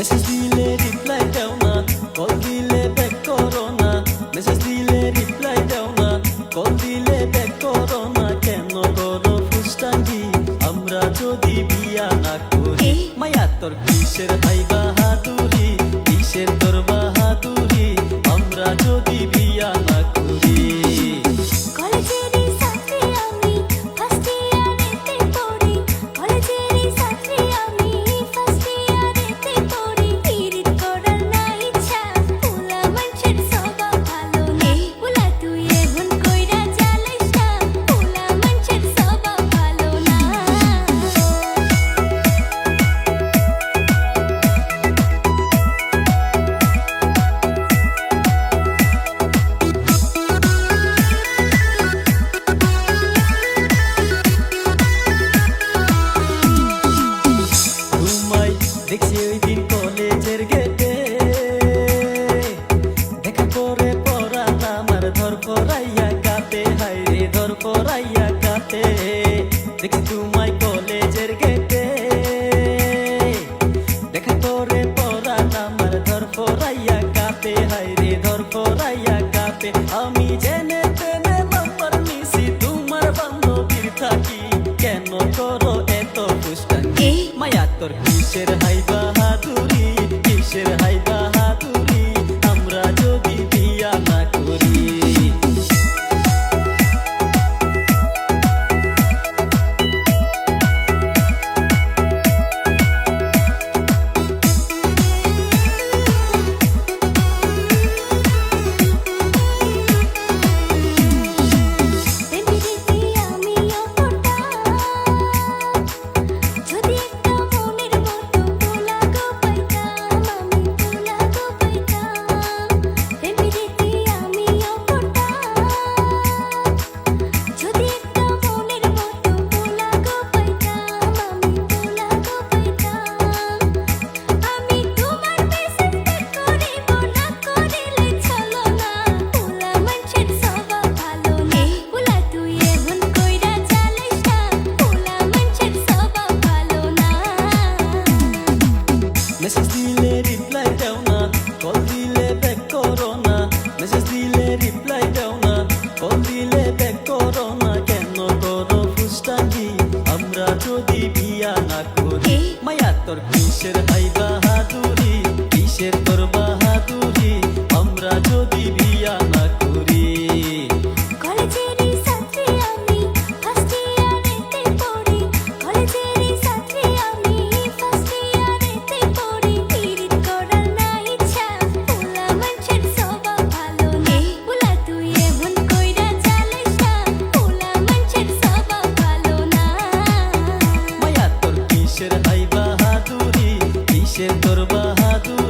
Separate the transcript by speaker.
Speaker 1: Message দিলে reply দাও না, কল দিলে ব্যাক করো না। মেসেজ দিলে রিপ্লাই দাও না, কল দিলে ব্যাক করো না। কেন করো ফুসটাঙ্গি আমরা যদি বিয়া না করি? মায়া তোর কিসের ভাই বাহাদুরি, কিসের তোর বাহাদুরি আমরা যদি বিয়া না করি? দেখছি ওই দিন কলেজের গেটে, দেখা করে পড়ান আমার ধর পড়াইয়া কাঁপে, হাইরে ধর পড়াইয়া কাঁপে। দেখছি তোমায় কলেজের গেটে, দেখা করে পড়ান আমার ধর পড়াইয়া কাঁপে, হাইরে ধর পড়াইয়া কাঁপে। আমি জেনে তেনে নাম্বার নিছি তোমার বান্ধবীর থাকি, কেন করো এত ফুসটাঙ্গি? মায়া তোর কিসের হাই বাহাদুরি, কিসের হাই বাহাদুরি আমরা যদি বিয়া না করি? মেসেজ দিলে রিপ্লাই দাও না, কল দিলে ব্যাক করো না। মেসেজ দিলে রিপ্লাই দাও না, কল দিলে ব্যাক করো না। কেন করো ফুসটাঙ্গি আমরা যদি বিয়া না করি? মায়া তোর কিসের ভাই বাহাদুরি, কিসের তোর বাহাদুরি আমরা যদি বিয়া না করি? কিসের হাই বাহাদুরি, কিসের তোর বাহাদুরি